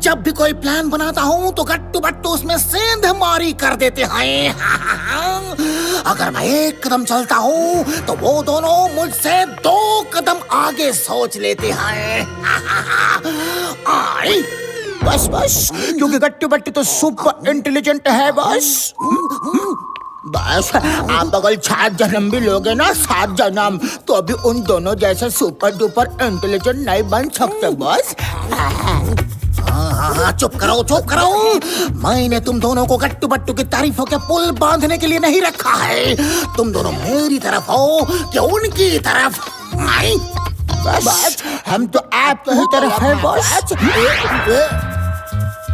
जब भी कोई प्लान बनाता हूँ तो गट्टू बट्टू उसमें सेंध मारी कर देते हैं। अगर मैं एक कदम चलता हूँ तो वो दोनों मुझसे 2 कदम आगे सोच लेते हैं। आई बस बस, क्योंकि गट्टू बट्टू तो सुपर इंटेलिजेंट है बस। बस आप अगर 7 जन्म भी लोगे ना, 7 जन्म, तो अभी उन दोनों जैसे सुपर डुपर इंटेलिजेंट नहीं बन सकते बस। हाँ, चुप करो। मैंने तुम दोनों को गट्टू बट्टू की तारीफों के पुल बांधने के लिए नहीं रखा है। तुम दोनों मेरी तरफ हो कि उनकी तरफ? बस हम तो आपकी ही तरफ है बस।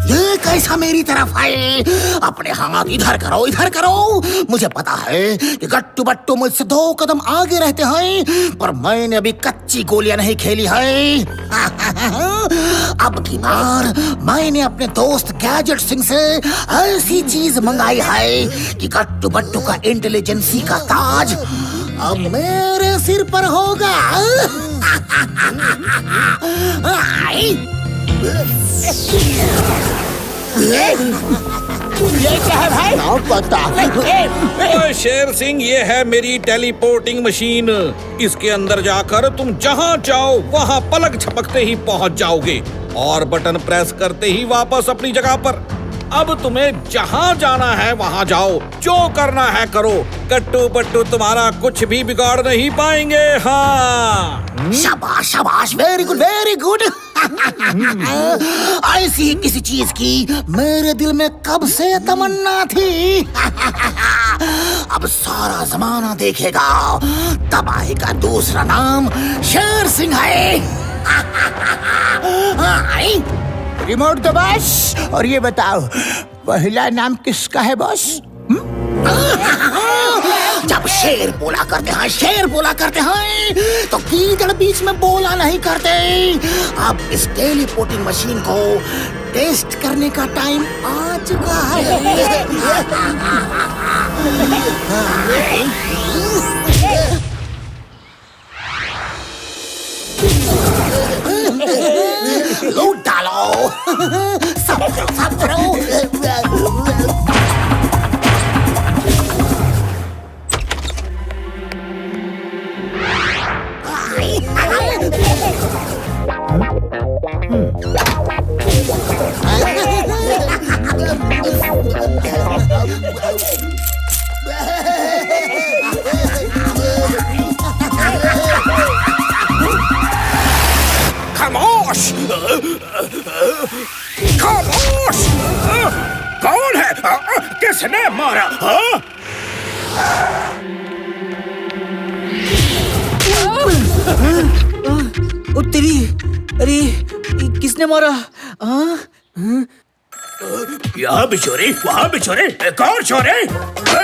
ये कैसा मेरी तरफ है? अपने हाथ इधर करो। मुझे पता है कि गट्टू बट्टू मुझसे 2 कदम आगे रहते हैं, पर मैंने अभी कच्ची गोलियां नहीं खेली है। अब की बार मैंने अपने दोस्त गैजेट सिंह से ऐसी चीज मंगाई है कि गट्टू बट्टू का इंटेलिजेंसी का ताज अब मेरे सिर पर होगा। ये क्या है भाई? ओए शेर सिंह, ये है मेरी टेलीपोर्टिंग मशीन। इसके अंदर जाकर तुम जहाँ चाहो वहाँ पलक झपकते ही पहुँच जाओगे और बटन प्रेस करते ही वापस अपनी जगह पर। अब तुम्हें जहाँ जाना है वहाँ जाओ, जो करना है करो। गट्टू बट्टू तुम्हारा कुछ भी बिगाड़ नहीं पाएंगे। हाँ, शाबाश, वेरी गुड। ऐसी ही किसी चीज की मेरे दिल में कब से तमन्ना थी। अब सारा जमाना देखेगा, तबाही का दूसरा नाम शेर सिंह है। रिमोट दो बस, और ये बताओ पहला नाम किसका है बॉस? जब शेर बोला करते हैं तो गीदड़ बीच में बोला नहीं करते। अब इस टेलीपोर्टिंग मशीन को टेस्ट करने का टाइम आ चुका है। लूट डालो, सब करो। खामोश! कौन है? किसने मारा? तेरी, अरे किसने मारा? यहाँ भी चोरी, वहाँ भी चोरी, एक और चोरी।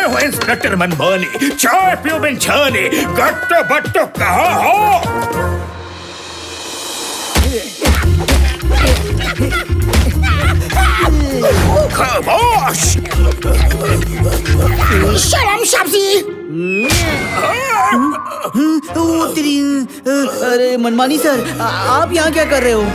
हो इंस्पेक्टर मनमानी, चाय पियो बिन छानी, गट्टू बट्टू कहाँ हो? खामोश! शर्म सब्जी। तेरी, अरे मनमानी सर, आप यहाँ क्या कर रहे हो?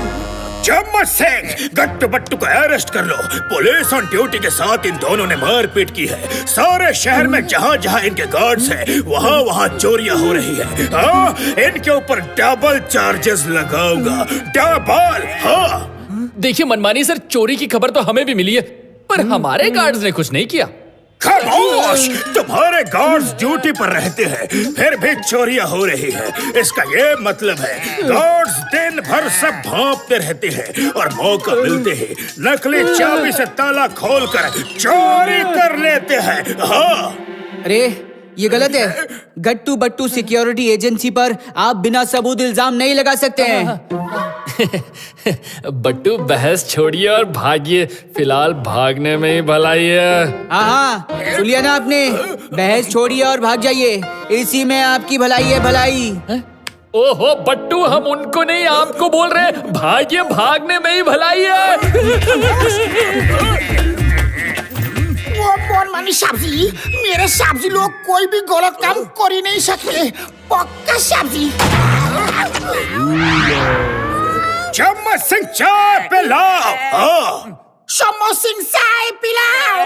चम्मच सिंह, गट्टू बट्टू को अरेस्ट कर लो। पुलिस ऑन ड्यूटी के साथ इन दोनों ने मारपीट की है। सारे शहर में जहाँ जहाँ इनके गार्ड्स हैं, वहाँ वहाँ चोरियाँ हो रही है। हाँ, इनके ऊपर डबल चार्जेस लगाऊंगा, डबल। हाँ देखिए मनमानी सर, चोरी की खबर तो हमें भी मिली है, पर हमारे गार्ड्स ने कुछ नहीं किया। खामोश! तुम्हारे गार्ड्स ड्यूटी पर रहते हैं, फिर भी चोरियां हो रही है। इसका ये मतलब है गार्ड्स दिन भर सब भांपते रहते हैं और मौका मिलते ही नकली चाबी से ताला खोलकर चोरी कर लेते हैं। हाँ, अरे ये गलत है। गट्टू बट्टू सिक्योरिटी एजेंसी पर आप बिना सबूत इल्जाम नहीं लगा सकते हैं। बट्टू बहस छोड़िए और भागिए, फिलहाल भागने में ही भलाई है। हाँ, सुन लिया ना आपने? बहस छोड़िए और भाग जाइए, इसी में आपकी भलाई है, भलाई। ओहो बट्टू, हम उनको नहीं आपको बोल रहे, भागिए, भागने में ही भलाई है। मनमानी सब्जी, मेरे सब्जी लोग कोई भी गलत काम कर ही नहीं सकते, पक्का सब्जी। चम्मच सिंह चाय पिलाओ। शम्मो सिंह चाय पिलाओ।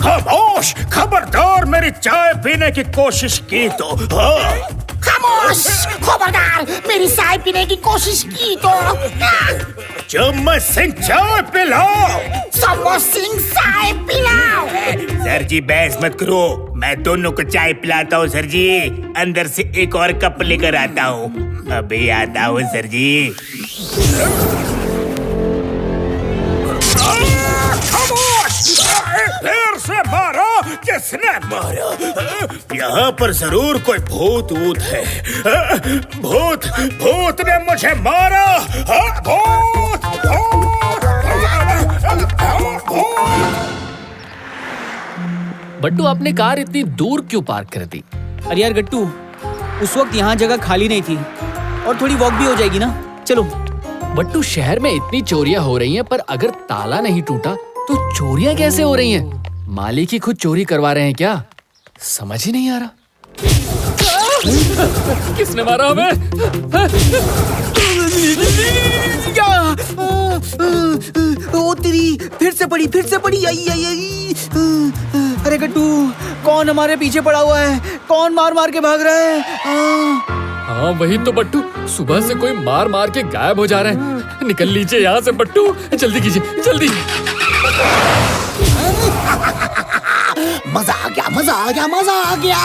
खामोश, खबरदार मेरी चाय पीने की कोशिश की तो। खामोश, खबरदार मेरी चाय पीने की कोशिश की तो। चम्मच सिंह चाय पिलाओ। शम्मो सिंह चाय पिलाओ। सर जी बहस मत करो, मैं दोनों को चाय पिलाता हूँ सर जी। अंदर से एक और कप लेकर आता हूँ, अभी आता हूँ सर जी। फिर से मारो, किसने मारा? यहाँ पर जरूर कोई भूत वूत है। भूत भूत ने मुझे मारा। भूत बट्टू, आपने कार इतनी दूर क्यों पार्क कर दी? अरे यार गट्टू, उस वक्त यहाँ जगह खाली नहीं थी और थोड़ी वॉक भी हो जाएगी ना। चलो। बट्टू, शहर में इतनी चोरियां हो रही हैं, पर अगर ताला नहीं टूटा तो चोरियां कैसे हो रही हैं? मालिक ही खुद चोरी करवा रहे हैं क्या? समझ ही नहीं आ रहा। किसने मारा हमें? ओ तेरी, फिर से पड़ी। आई। अरे गट्टू, कौन हमारे पीछे पड़ा हुआ है? कौन मार मार के भाग रहा है? हाँ वही तो बट्टू, सुबह से कोई मार मार के गायब हो जा रहे हैं। निकल लीजिए यहाँ से बट्टू, जल्दी कीजिए, जल्दी। मजा आ गया।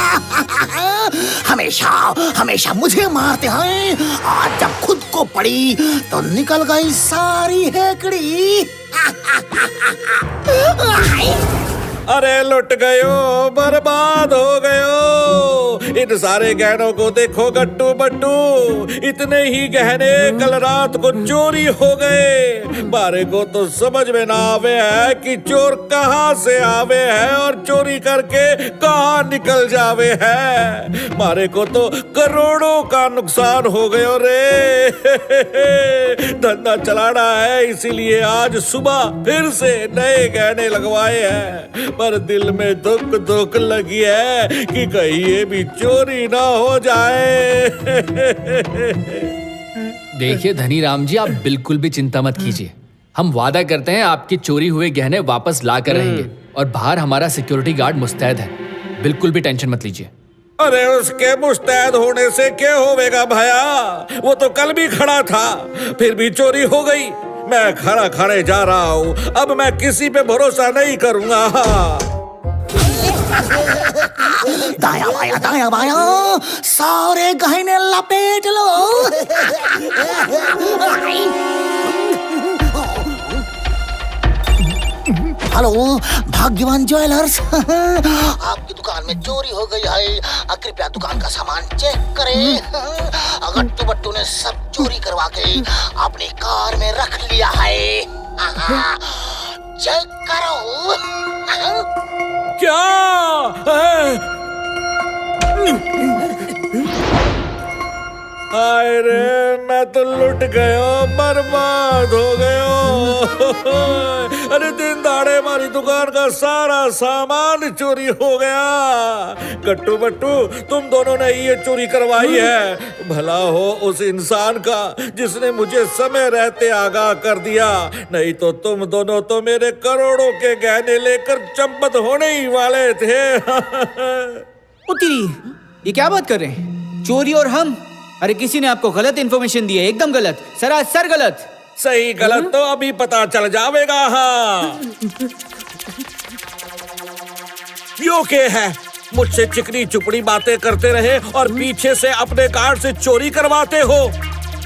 हमेशा मुझे मारते हैं, आज जब खुद को पड़ी तो निकल गई सारी हेकड़ी। अरे लुट गयो, बर्बाद हो गयो। इन सारे गहनों को देखो गट्टू बट्टू, इतने ही गहने कल रात को चोरी हो गए। मारे को तो समझ में ना आवे है कि चोर कहाँ से आवे है और चोरी करके कहाँ निकल जावे है। मारे को तो करोड़ों का नुकसान हो गयो रे। धंधा चलाना है, इसीलिए आज सुबह फिर से नए गहने लगवाए हैं, पर दिल में दुख लगी है कि कहीं ये भी चोरी ना हो जाए। देखिए धनी राम जी, आप बिल्कुल भी चिंता मत कीजिए। हम वादा करते हैं आपके चोरी हुए गहने वापस ला कर रहेंगे, और बाहर हमारा सिक्योरिटी गार्ड मुस्तैद है। बिल्कुल भी टेंशन मत लीजिए। अरे उसके मुस्तैद होने से क्या होवेगा भैया? वो तो कल भी खड़ा था, फिर भी चोरी हो गई। मैं खड़े जा रहा हूँ, अब मैं किसी पे भरोसा नहीं करूँगा। दाया बाया सारे गहने लपेट लो। हेलो भाग्यवान ज्वेलर्स, आपकी दुकान में चोरी हो गई है, कृपया दुकान का सामान चेक करें। गट्टू बट्टू ने सब चोरी करवा के अपनी कार में रख लिया है, चेक करो। क्या? हाय रे, मैं तो लुट गयो, बर्बाद हो गयो। अरे दिन दाड़े हमारी दुकान का सारा सामान चोरी हो गया। गट्टू बट्टू, तुम दोनों ने ये चोरी करवाई है। भला हो उस इंसान का जिसने मुझे समय रहते आगाह कर दिया, नहीं तो तुम दोनों तो मेरे करोड़ों के गहने लेकर चंपत होने ही वाले थे। तेरी, ये क्या बात कर रहे हैं? चोरी और हम? अरे किसी ने आपको गलत इन्फॉर्मेशन दी है, एकदम गलत, सरासर गलत। सही गलत तो अभी पता चल जावेगा। हाँ यो के है, मुझसे चिकनी चुपड़ी बातें करते रहे और पीछे से अपने कार से चोरी करवाते हो।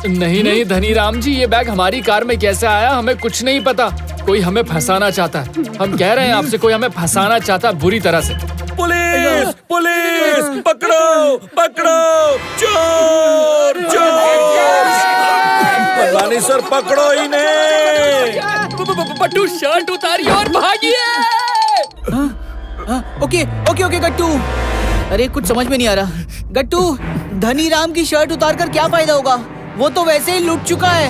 नहीं धनी राम जी, ये बैग हमारी कार में कैसे आया हमें कुछ नहीं पता। कोई हमें फंसाना चाहता है, हम कह रहे हैं आपसे, कोई हमें फंसाना चाहता है बुरी तरह से। पुलिस पुलिस, पकड़ो पकड़ो, चोर चोर। मल्लानी सर पकड़ो इन्हें। बट्टू शर्ट उतारिए और भागिए। ओके गट्टू। अरे कुछ समझ में नहीं आ रहा। गट्टू, धनी राम की शर्ट उतारकर क्या फायदा होगा? वो तो वैसे ही लूट चुका है।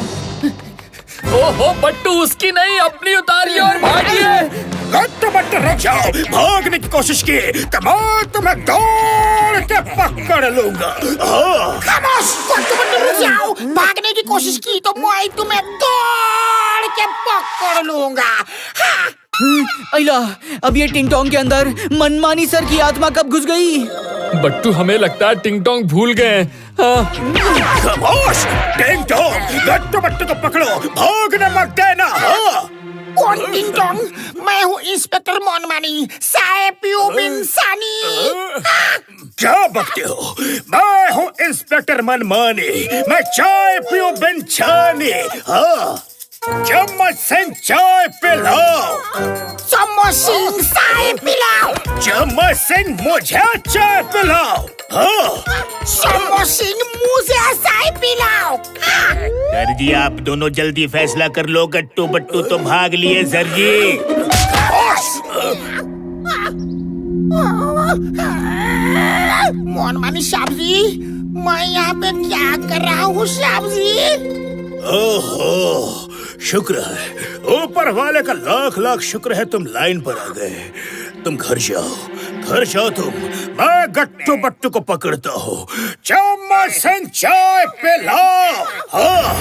ओहो बट्टू, उसकी नहीं, अपनी उतारिए और भागिए। गट्टू बट्टू रुक जाओ, भागने की कोशिश की तो मैं तुम्हें दौड़ के पकड़ लूंगा। खामोश, गट्टू रुक जाओ। भागने की कोशिश की तो मैं तुम्हें दौड़ के पकड़ लूंगा। हाँ। अइला, अब ये टिंग टोंग के अंदर मनमानी सर की आत्मा कब घुस गई? बट्टू, हमें लगता है टिंग टोंग भूल गए हैं। हाँ। खामोश, टिंग टोंग, गट्टू बट्टू को पकड़ो, भागने मत देना। कौन टिंग टोंग? मैं हूँ इंस्पेक्टर मनमानी, साहेब बिन सानी। क्या बकते हो? मैं हूँ इंस्पेक्टर मनमानी, मैं चाय पियो बिन छानी। हाँ, चम्मच से चाय पिलाओ। चम्मच सिंह साहेब पिलाओ। चम्मच से मुझे चाय पिलाओ। हाँ, चम्मच सिंह मुझे साहेब पिलाओ। सर जी, आप दोनों जल्दी फैसला कर लो। गट्टू बट्टू तो भाग लिए सर जी। मनमानी साहब जी, मैं यहाँ पे क्या कर रहा हूँ साहब जी? ओहो, शुक्र है ऊपर वाले का लाख लाख शुक्र है तुम लाइन पर आ गए। तुम घर जाओ तुम। मैं गट्टू बट्टू को पकड़ता हूँ। चम्मच से चाय पिलाओ। हाँ।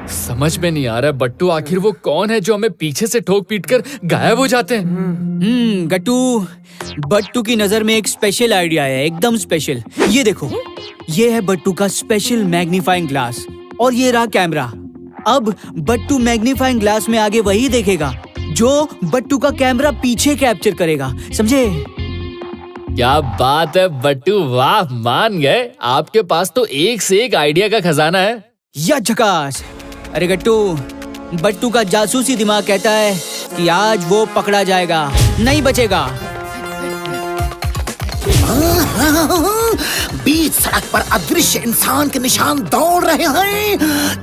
समझ में नहीं आ रहा बट्टू, आखिर वो कौन है जो हमें पीछे से ठोक पीट कर गायब हो जाते हैं? गट्टू, बट्टू की नजर में एक स्पेशल आइडिया है, एकदम स्पेशल। ये देखो, ये है बट्टू का स्पेशल मैग्नीफाइंग ग्लास और ये रहा कैमरा। अब बट्टू मैग्नीफाइंग ग्लास में आगे वही देखेगा जो बट्टू का कैमरा पीछे कैप्चर करेगा, समझे? क्या बात है बट्टू, वाह, मान गए। आपके पास तो एक से एक आइडिया का खजाना है। या झकास। अरे गट्टू, बट्टू का जासूसी दिमाग कहता है कि आज वो पकड़ा जाएगा, नहीं बचेगा। बीच सड़क पर अदृश्य इंसान के निशान दौड़ रहे हैं।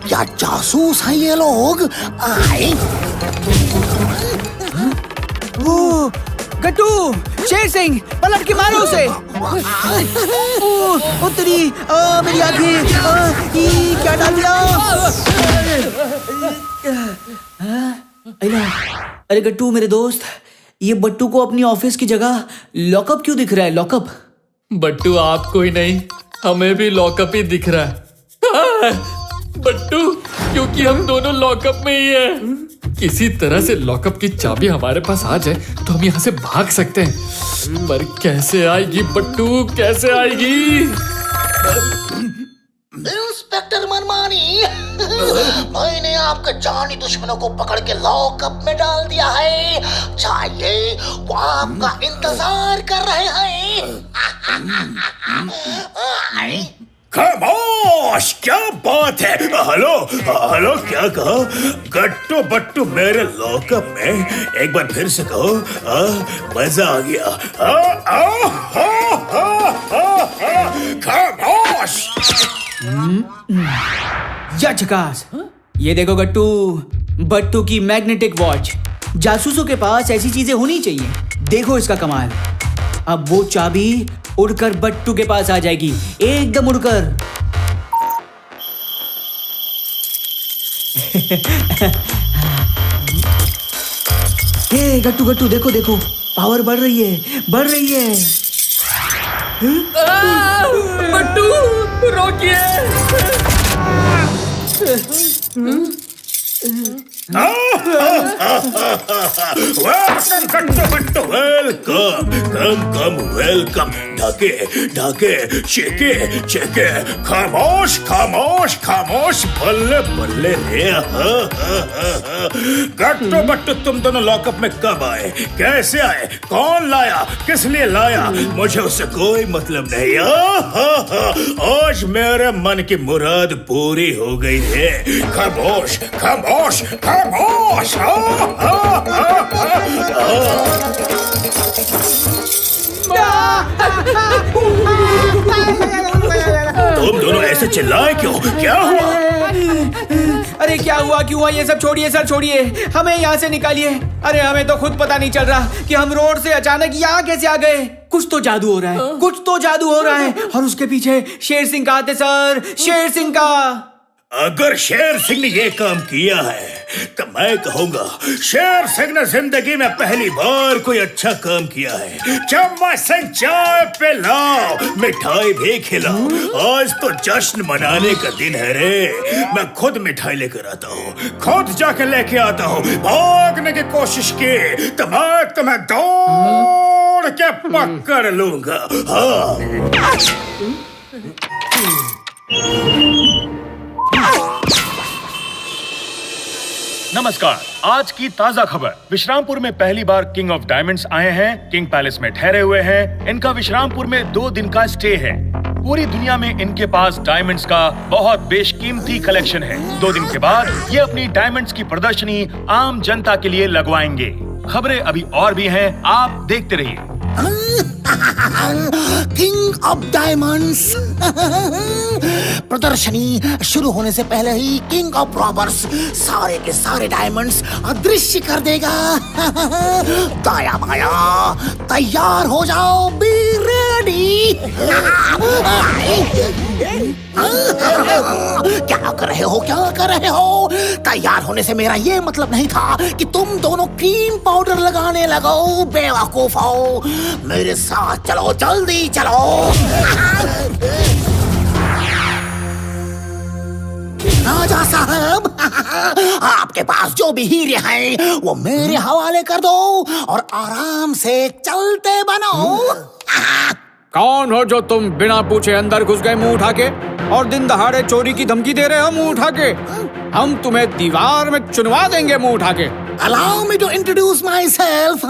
क्या जासूस हैं ये लोग? आए। वो गट्टू, शेर सिंह, पलट के मारो उसे। उत्तरी, मेरी आंखें, क्या डाल दिया? अरे गट्टू मेरे दोस्त, ये बट्टू को अपनी ऑफिस की जगह लॉकअप क्यों दिख रहा है? लॉकअप? बट्टू, आपको ही नहीं, हमें भी लॉकअप ही दिख रहा है। बट्टू, क्योंकि हम दोनों लॉकअप में ही हैं। किसी तरह से लॉकअप की चाबी हमारे पास आ जाए तो हम यहाँ से भाग सकते हैं, पर कैसे आएगी बट्टू, कैसे आएगी? इंस्पेक्टर मनमानी, मैंने आपके जानी दुश्मनों को पकड़ के लॉकअप में डाल दिया है। चाहिए वो आपका इंतजार कर रहे हैं। खामोश, क्या बात है? हेलो, क्या कहा? गट्टू बट्टू मेरे लॉकअप में? एक बार फिर से कहो। मजा आ गया। खामोश। या झकास। ये देखो गट्टू, बट्टू की मैग्नेटिक वॉच। जासूसों के पास ऐसी चीजें होनी चाहिए। देखो इसका कमाल। अब वो चाबी उड़कर बट्टू के पास आ जाएगी, एकदम उड़कर। हे गट्टू गट्टू, देखो देखो, पावर बढ़ रही है, बढ़ रही है। बट्टू, रोकिए। वेलकम। ढाके, चेके। खामोश, बल्ले रे। गट्टू बट्टू, तुम दोनों लॉकअप में कब आए? कैसे आए? कौन लाया? किस लिए लाया? मुझे उससे कोई मतलब नहीं। आज मेरे मन की मुराद पूरी हो गई है। खामोश। तुम दोनों ऐसे चिल्लाए क्यों? क्या हुआ? अरे क्या हुआ, क्यों हुआ? ये सब छोड़िए सर, छोड़िए, हमें यहाँ से निकालिए। अरे हमें तो खुद पता नहीं चल रहा कि हम रोड से अचानक यहाँ कैसे आ गए। कुछ तो जादू हो रहा है, और उसके पीछे शेर सिंह का हाथ है सर, शेर सिंह का। अगर शेर सिंह ने ये काम किया है तो मैं कहूँगा शेर सिंह ने जिंदगी में पहली बार कोई अच्छा काम किया है। चम्मच से चाय पिलाओ, मिठाई भी खिलाओ। आज तो जश्न मनाने का दिन है रे। मैं खुद मिठाई लेकर आता हूँ, खुद जाके लेके आता हूँ। भागने की कोशिश की तो मैं तुम्हें दौड़ के पकड़ लूंगा। हाँ। नमस्कार, आज की ताजा खबर। विश्रामपुर में पहली बार किंग ऑफ डायमंड्स आए हैं। किंग पैलेस में ठहरे हुए हैं। इनका विश्रामपुर में 2 दिन का स्टे है। पूरी दुनिया में इनके पास डायमंड्स का बहुत बेशकीमती कलेक्शन है। 2 दिन के बाद ये अपनी डायमंड्स की प्रदर्शनी आम जनता के लिए लगवाएंगे। खबरें अभी और भी हैं, आप देखते रहिए। King of diamonds. प्रदर्शनी शुरू होने से पहले ही किंग ऑफ रॉबर्स सारे के सारे डायमंड्स अदृश्य कर देगा। दाया बाया तैयार हो जाओ, बी रेडी। क्या कर रहे हो, क्या कर रहे हो? तैयार होने से मेरा ये मतलब नहीं था कि तुम दोनों क्रीम पाउडर लगाने लगो। बेवकूफ हो, मेरे साथ चलो, जल्दी चलो। राजा साहब, आपके पास जो भी हीरे हैं वो मेरे हवाले कर दो और आराम से चलते बनो। कौन हो जो तुम बिना पूछे अंदर घुस गए मुंह उठा के और दिन दहाड़े चोरी की धमकी दे रहे हो मुंह उठा के? हम तुम्हें दीवार में चुनवा देंगे मुंह उठा के। Allow me to introduce myself.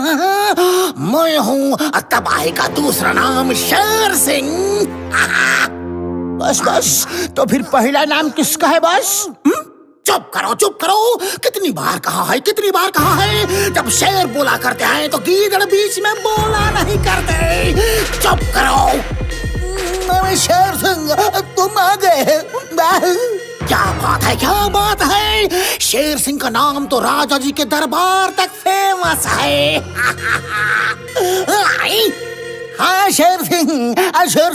मैं हूँ तबाही का दूसरा नाम शेर सिंह। बस बस, तो फिर पहला नाम किसका है बस? चुप करो, चुप करो। कितनी बार कहा है, कितनी बार कहा है, जब शेर बोला करते हैं तो गीदड़ बीच में बोला नहीं करते। चुप करो। मैं शेर सिंह, तुम आ गए। क्या बात है, क्या बात है। शेर सिंह का नाम तो राजा जी के दरबार तक फेमस है। हाँ शेर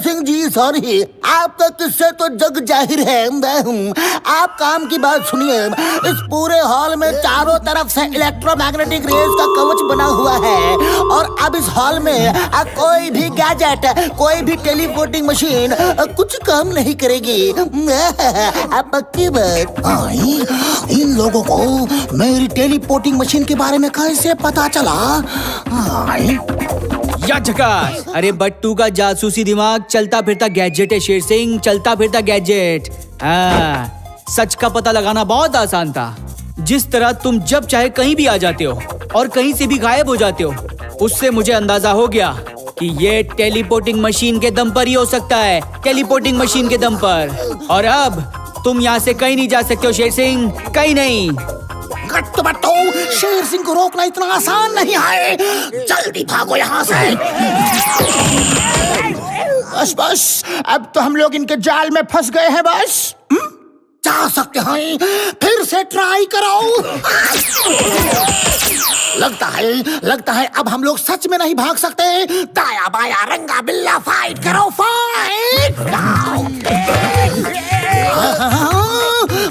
सिंह जी, सॉरी, आपका किस्सा तो जग जाहिर है। मैं हूँ। आप काम की बात सुनिए। इस पूरे हॉल में चारों तरफ से इलेक्ट्रोमैग्नेटिक रेज का कवच बना हुआ है और अब इस हॉल में कोई भी गैजेट, कोई भी टेलीपोर्टिंग मशीन कुछ काम नहीं करेगी। आप पक्की बात? इन लोगों को मेरी टेलीपोर्टिंग मशीन के बारे में कैसे पता चला? या झकास। अरे बट्टू का जासूसी दिमाग चलता फिरता गैजेट है शेर सिंह, चलता फिरता गैजेट। हाँ, सच का पता लगाना बहुत आसान था। जिस तरह तुम जब चाहे कहीं भी आ जाते हो और कहीं से भी गायब हो जाते हो, उससे मुझे अंदाजा हो गया कि ये टेलीपोर्टिंग मशीन के दम पर ही हो सकता है। टेलीपोर्टिंग मशीन के दम पर। और अब तुम यहाँ से कहीं नहीं जा सकते हो शेर सिंह, कहीं नहीं। गट्टू बट्टू, शेर सिंह को रोकना इतना आसान नहीं है। जल्दी भागो यहाँ से। बस बस, अब तो हम लोग इनके जाल में फंस गए हैं बस। जा सकते हैं, फिर से ट्राई करो। लगता है अब हम लोग सच में नहीं भाग सकते। दाया बाया रंगा बिल्ला फाइट करो, फाइट।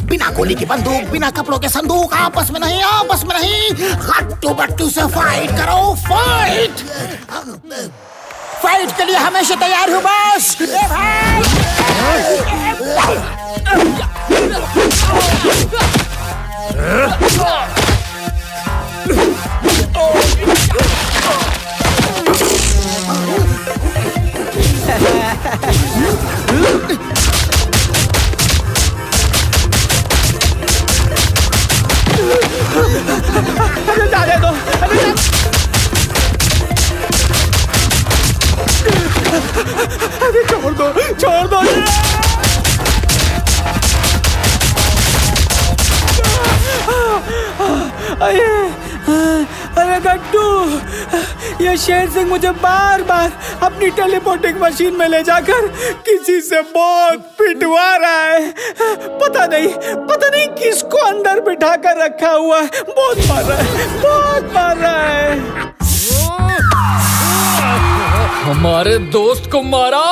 बिना गोली की बंदूक, बिना कपड़ों के संदूक, आपस में नहीं, आपस में नहीं। गट्टू बट्टू से फाइट करो, फाइट। फाइट के लिए हमेशा तैयार हूँ बस। डाले दो। अरे छोड़ दो, छोड़ दो। अरे गट्टू, ये शेर सिंह मुझे बार बार अपनी टेलीपोर्टिंग मशीन में ले जाकर किसी से बहुत पिटवा रहा है। पता नहीं किसको अंदर बिठा कर रखा हुआ है। बहुत मार रहा है, बहुत मार रहा है। हमारे दोस्त को मारा।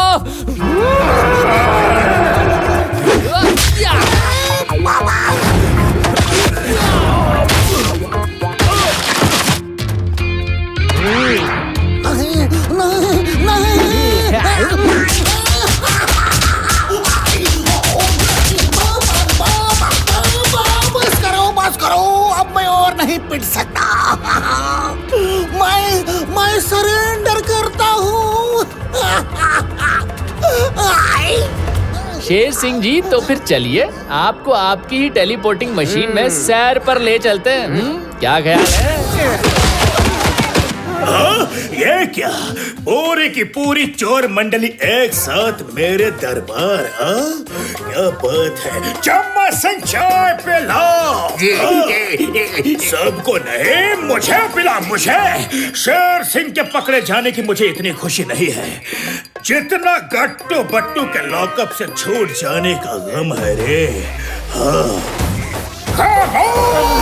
मिट सकता। मैं सरेंडर करता हूँ। शेर सिंह जी, तो फिर चलिए आपको आपकी ही टेलीपोर्टिंग मशीन में सैर पर ले चलते हैं। क्या ख्याल है? ये क्या, पूरी की पूरी चोर मंडली एक साथ मेरे दरबार? क्या बात है, चम्मच से चाय पिलाओ। सबको नहीं, मुझे पिला, मुझे। शेर सिंह के पकड़े जाने की मुझे इतनी खुशी नहीं है जितना गट्टू बट्टू के लॉकअप से छूट जाने का गम है रे। खामोश!